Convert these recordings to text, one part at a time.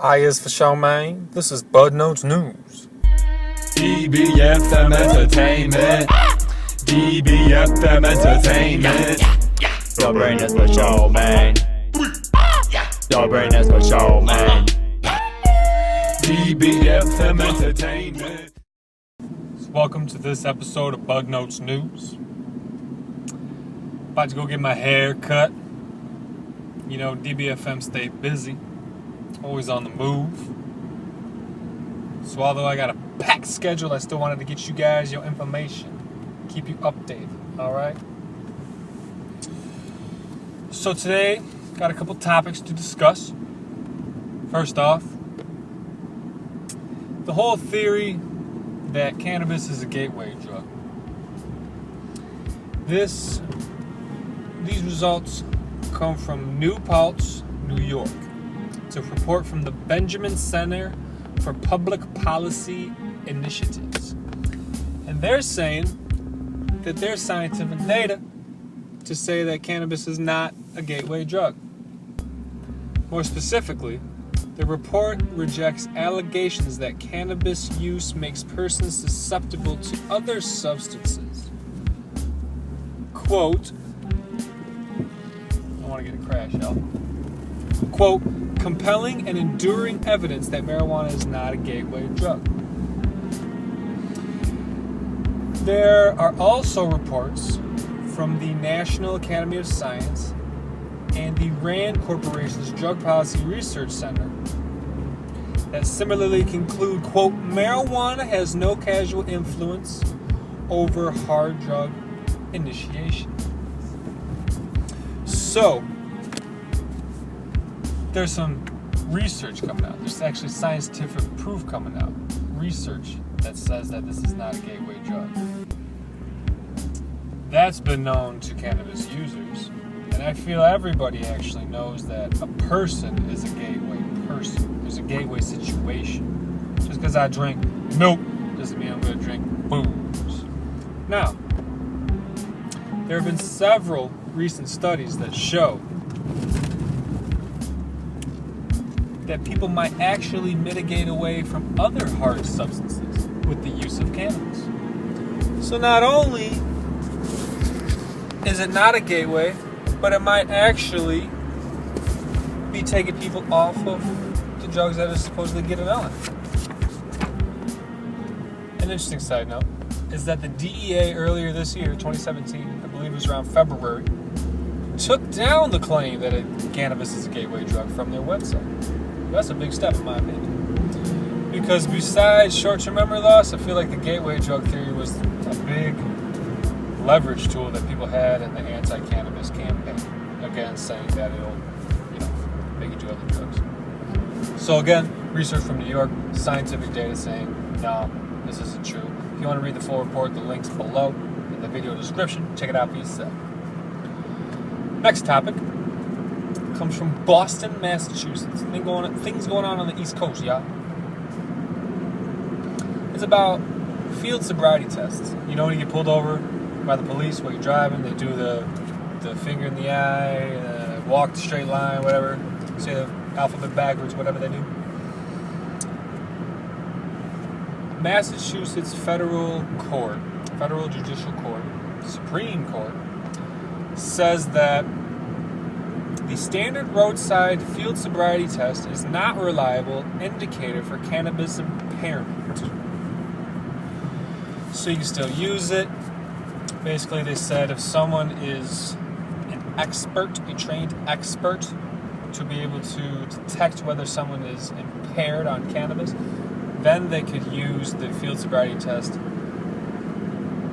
I is for show, man. This is Bud Notes News. DBFM Entertainment. DBFM Entertainment. Your brain is for show, man. Your brain is for show, man. DBFM Entertainment. Welcome to this episode of Bud Notes News. About to go get my hair cut. You know, DBFM stay busy. Always on the move. So although I got a packed schedule, I still wanted to get you guys your information. Keep you updated, alright? So today, got a couple topics to discuss. First off, the whole theory that cannabis is a gateway drug. These results come from New Paltz, New York. It's a report from the Benjamin Center for Public Policy Initiatives. And they're saying that there's scientific data to say that cannabis is not a gateway drug. More specifically, the report rejects allegations that cannabis use makes persons susceptible to other substances. Quote, I want to get a crash, y'all. Quote, compelling and enduring evidence that marijuana is not a gateway drug. There are also reports from the National Academy of Science and the RAND Corporation's Drug Policy Research Center that similarly conclude, quote, marijuana has no causal influence over hard drug initiation. So, there's some research coming out. There's actually scientific proof coming out. Research that says that this is not a gateway drug. That's been known to cannabis users. And I feel everybody actually knows that a person is a gateway person. There's a gateway situation. Just because I drink milk doesn't mean I'm going to drink booze. Now, there have been several recent studies that show that people might actually mitigate away from other hard substances with the use of cannabis. So not only is it not a gateway, but it might actually be taking people off of the drugs that are supposedly getting on. An interesting side note is that the DEA earlier this year, 2017, I believe it was around February, took down the claim that cannabis is a gateway drug from their website. That's a big step in my opinion. Because besides short-term memory loss, I feel like the gateway drug theory was a big leverage tool that people had in the anti-cannabis campaign. Again, saying that it'll, make you do other drugs. So again, research from New York, scientific data saying, no, this isn't true. If you want to read the full report, the link's below in the video description. Check it out for yourself. Next topic comes from Boston, Massachusetts. Things going on the East Coast, y'all. It's about field sobriety tests. You know when you get pulled over by the police while you're driving, they do the finger in the eye, walk the straight line, whatever. Say the alphabet backwards, whatever they do. Massachusetts Federal Judicial Court, Supreme Court, says that the standard roadside field sobriety test is not a reliable indicator for cannabis impairment. So you can still use it. Basically, they said if someone is an expert, a trained expert, to be able to detect whether someone is impaired on cannabis, then they could use the field sobriety test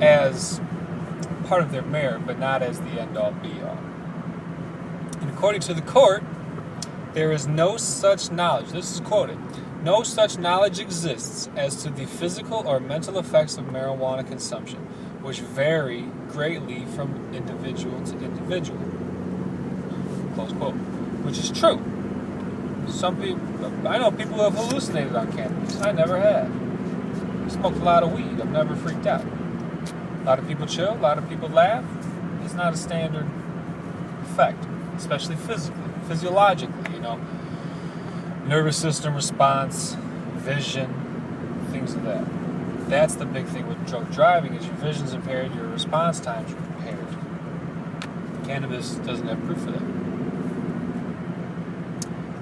as part of their merit, but not as the end-all, be-all. And according to the court, there is no such knowledge, this is quoted, no such knowledge exists as to the physical or mental effects of marijuana consumption, which vary greatly from individual to individual. Close quote. Which is true. I know people who have hallucinated on cannabis. I never have. I smoked a lot of weed. I've never freaked out. A lot of people chill. A lot of people laugh. It's not a standard effect, especially physically, physiologically, nervous system response, vision, things of that. That's the big thing with drunk driving, is your vision's impaired, your response times are impaired. Cannabis doesn't have proof of that.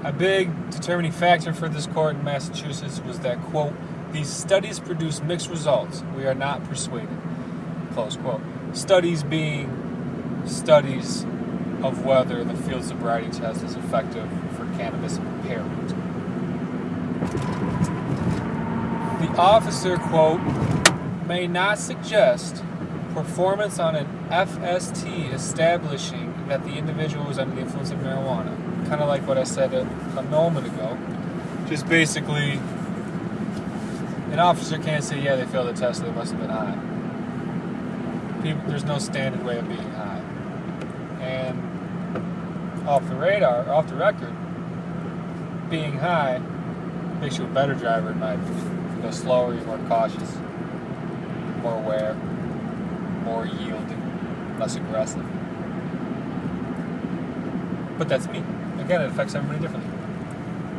A big determining factor for this court in Massachusetts was that, quote, these studies produce mixed results. We are not persuaded, close quote. Studies being studies of whether the field sobriety test is effective for cannabis impairment. The officer, quote, may not suggest performance on an FST establishing that the individual was under the influence of marijuana. Kind of like what I said a moment ago. Just basically, an officer can't say, yeah, they failed the test, so they must have been high. There's no standard way of being high. And off the record, being high makes you a better driver, in my opinion. You go slower, you're more cautious, more aware, more yielding, less aggressive. But that's me. Again, it affects everybody differently.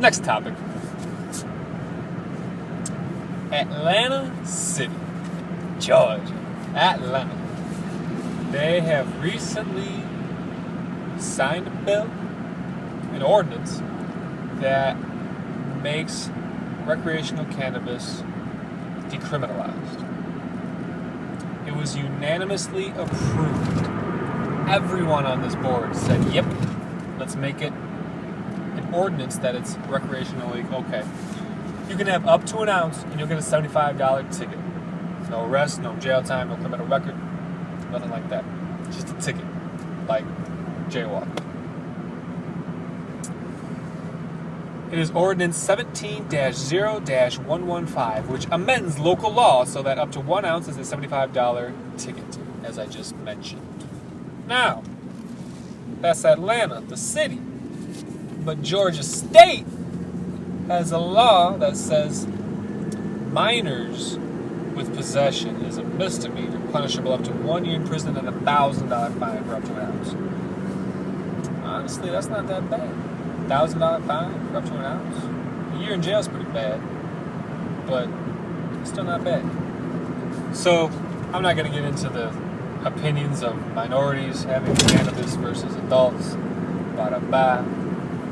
Next topic. Atlanta City, Georgia. Atlanta. They have recently signed a bill, an ordinance, that makes recreational cannabis decriminalized. It was unanimously approved. Everyone on this board said, yep, let's make it an ordinance that it's recreationally okay. You can have up to an ounce and you'll get a $75 ticket. No arrest, no jail time, no criminal record, nothing like that. Just a ticket, like jaywalk. It is Ordinance 17-0-115, which amends local law so that up to 1 ounce is a $75 ticket, as I just mentioned. Now, that's Atlanta, the city. But Georgia State has a law that says minors with possession is a misdemeanor, punishable up to 1 year in prison and a $1,000 fine for up to an ounce. Honestly, that's not that bad. $1,000 fine for up to an ounce. A year in jail is pretty bad, but it's still not bad. So, I'm not going to get into the opinions of minorities having cannabis versus adults. Bada-ba.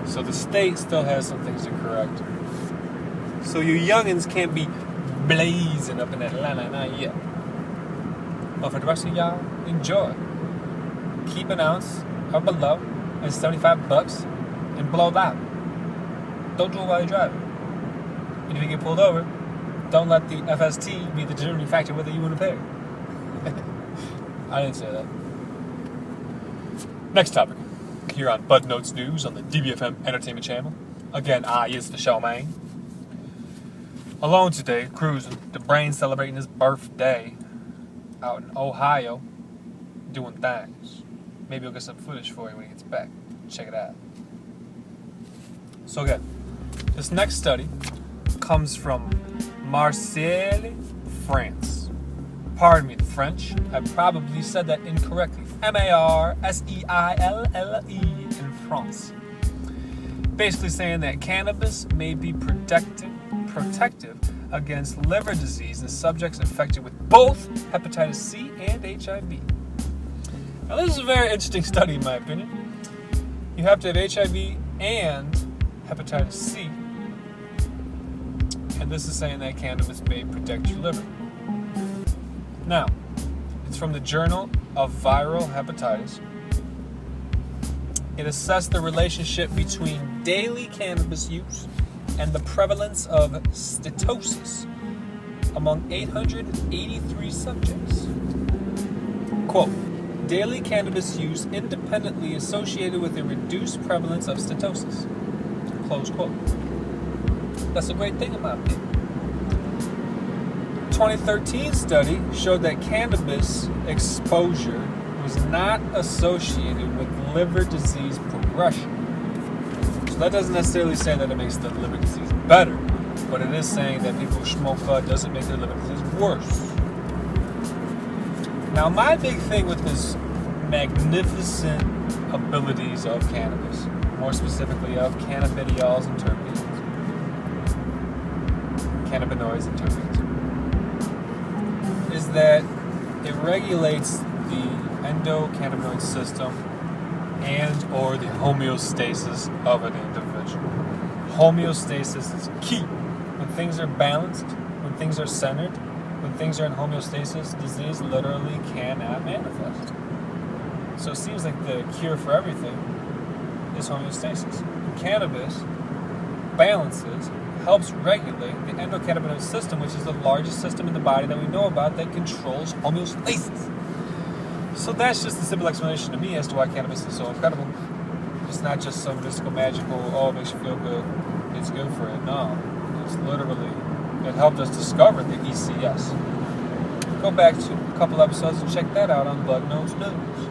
So the state still has some things to correct. So you youngins can't be blazing up in Atlanta, not yet. But for the rest of y'all, enjoy. Keep an ounce or below and $75 and blow that. Don't do it while you're driving. And if you get pulled over, don't let the FST be the determining factor whether you want to pay. I didn't say that. Next topic. Here on Bud Notes News on the DBFM Entertainment Channel. Again, is the showman. Alone today, cruising. The brain celebrating his birthday out in Ohio, doing things. Maybe I'll get some footage for you when he gets back. Check it out. So again, this next study comes from Marseille, France. Pardon me, the French. I probably said that incorrectly. Marseille in France. Basically saying that cannabis may be protective against liver disease in subjects infected with both hepatitis C and HIV. Now this is a very interesting study in my opinion. You have to have HIV and hepatitis C. And this is saying that cannabis may protect your liver. Now, it's from the Journal of Viral Hepatitis. It assessed the relationship between daily cannabis use and the prevalence of steatosis among 883 subjects. Quote, daily cannabis use independently associated with a reduced prevalence of steatosis. Close quote. That's a great thing in my opinion. 2013 study showed that cannabis exposure was not associated with liver disease progression. So that doesn't necessarily say that it makes the liver disease better, but it is saying that people who smoke bud doesn't make their liver disease worse. Now, my big thing with this magnificent abilities of cannabis, more specifically of cannabidiols and terpenes, cannabinoids and terpenes is that it regulates the endocannabinoid system and or the homeostasis of an individual. Homeostasis is key. When things are balanced, when things are centered, when things are in homeostasis, disease literally cannot manifest. So it seems like the cure for everything is homeostasis. Cannabis balances, helps regulate the endocannabinoid system, which is the largest system in the body that we know about that controls homeostasis. So that's just a simple explanation to me as to why cannabis is so incredible. It's not just some mystical, magical, it makes you feel good, it's good for it. No, it's literally, it helped us discover the ECS. Go back to a couple episodes and check that out on Blood Notes News.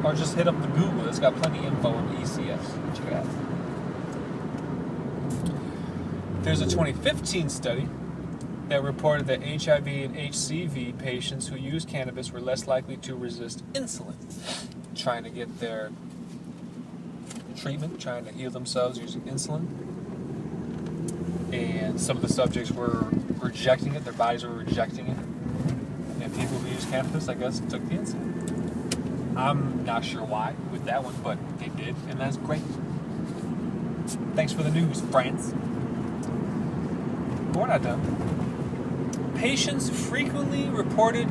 Or just hit up the Google, it's got plenty of info on the ECS. Check it out. There's a 2015 study that reported that HIV and HCV patients who use cannabis were less likely to resist insulin, trying to get their treatment, trying to heal themselves using insulin. And some of the subjects were rejecting it, their bodies were rejecting it. And people who use cannabis, I guess, took the insulin. I'm not sure why with that one, but they did, and that's great. Thanks for the news, France. But we're not done. Patients frequently reported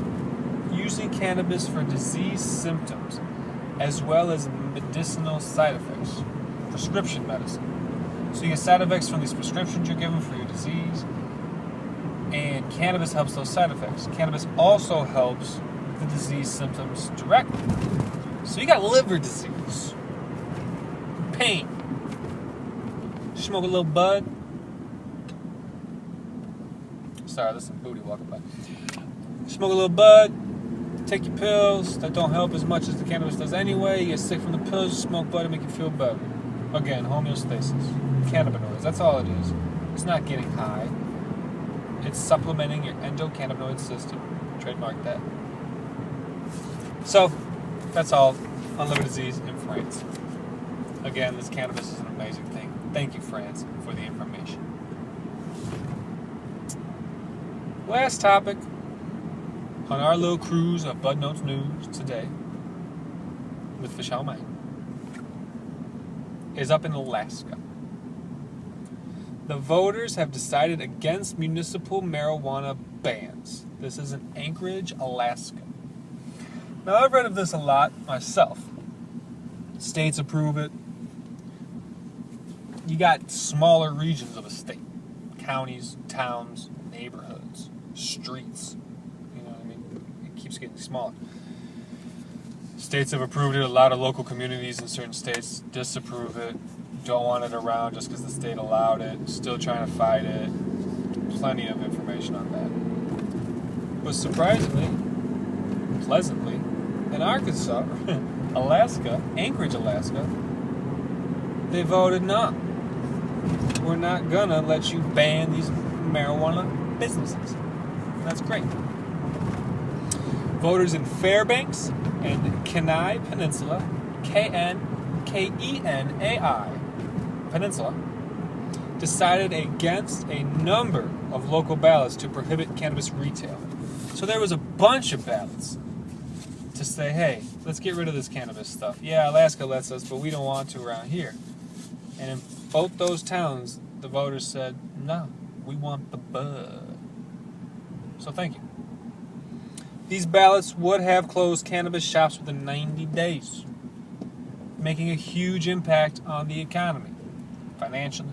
using cannabis for disease symptoms, as well as medicinal side effects, prescription medicine. So you get side effects from these prescriptions you're given for your disease, and cannabis helps those side effects. Cannabis also helps the disease symptoms directly. So you got liver disease, pain, smoke a little bud. Sorry, there's some booty walking by. Smoke a little bud, take your pills that don't help as much as the cannabis does anyway. You get sick from the pills, you smoke bud to make you feel better. Again, homeostasis, cannabinoids, that's all it is. It's not getting high. It's supplementing your endocannabinoid system. Trademark that. So, that's all on liver disease in France. Again, this cannabis is an amazing thing. Thank you, France, for the information. Last topic on our little cruise of Bud Notes News today with Vishal May is up in Alaska. The voters have decided against municipal marijuana bans. This is in Anchorage, Alaska. Now, I've read of this a lot myself. States approve it. You got smaller regions of a state. Counties, towns, neighborhoods, streets. You know what I mean? It keeps getting smaller. States have approved it. A lot of local communities in certain states disapprove it. Don't want it around just because the state allowed it. Still trying to fight it. Plenty of information on that. But surprisingly, pleasantly, in Arkansas, Alaska, Anchorage, Alaska, they voted no. We're not gonna let you ban these marijuana businesses. And that's great. Voters in Fairbanks and Kenai Peninsula, Kenai Peninsula, decided against a number of local ballots to prohibit cannabis retail. So there was a bunch of ballots to say, hey, let's get rid of this cannabis stuff. Yeah, Alaska lets us, but we don't want to around here. And in both those towns, the voters said, no, we want the bud. So thank you. These ballots would have closed cannabis shops within 90 days, making a huge impact on the economy, financially,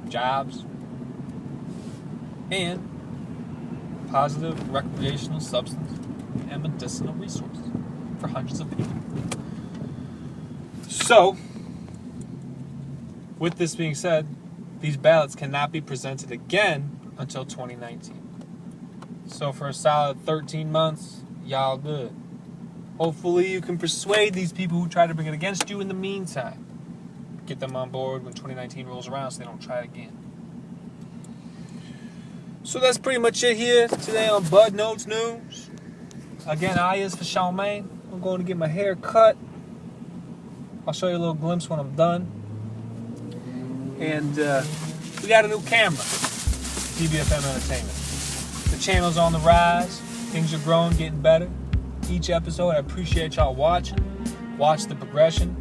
jobs, and positive recreational substance and medicinal resources for hundreds of people. So, with this being said, these ballots cannot be presented again until 2019. So for a solid 13 months, y'all good. Hopefully you can persuade these people who try to bring it against you in the meantime. Get them on board when 2019 rolls around so they don't try it again. So that's pretty much it here today on Bud Notes News. Again, I is for Charmaine. I'm going to get my hair cut. I'll show you a little glimpse when I'm done. And we got a new camera. DBFM Entertainment. The channel's on the rise. Things are growing, getting better. Each episode, I appreciate y'all watching. Watch the progression.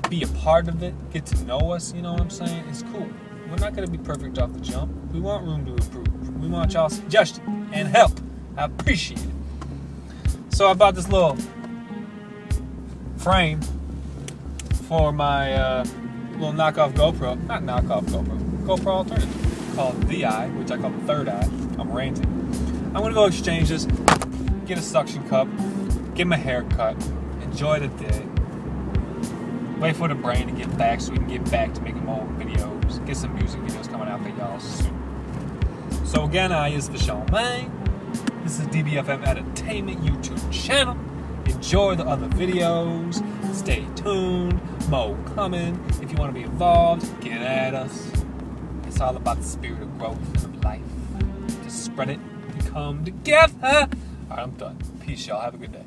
Be a part of it. Get to know us, you know what I'm saying? It's cool. We're not going to be perfect off the jump. We want room to improve. We want y'all's suggestion and help. I appreciate it. So I bought this little frame for my little knockoff GoPro. Not knockoff GoPro alternative. Called the Eye, which I call the third eye. I'm ranting. I'm going to go exchange this, get a suction cup, get my hair cut, enjoy the day. Wait for the brain to get back so we can get back to making more videos. Get some music videos coming out for y'all soon. So again, I is for Charmaine. This is DBFM Entertainment YouTube channel. Enjoy the other videos. Stay tuned. More coming. If you want to be involved, get at us. It's all about the spirit of growth of life. Just spread it and come together. Alright, I'm done. Peace, y'all. Have a good day.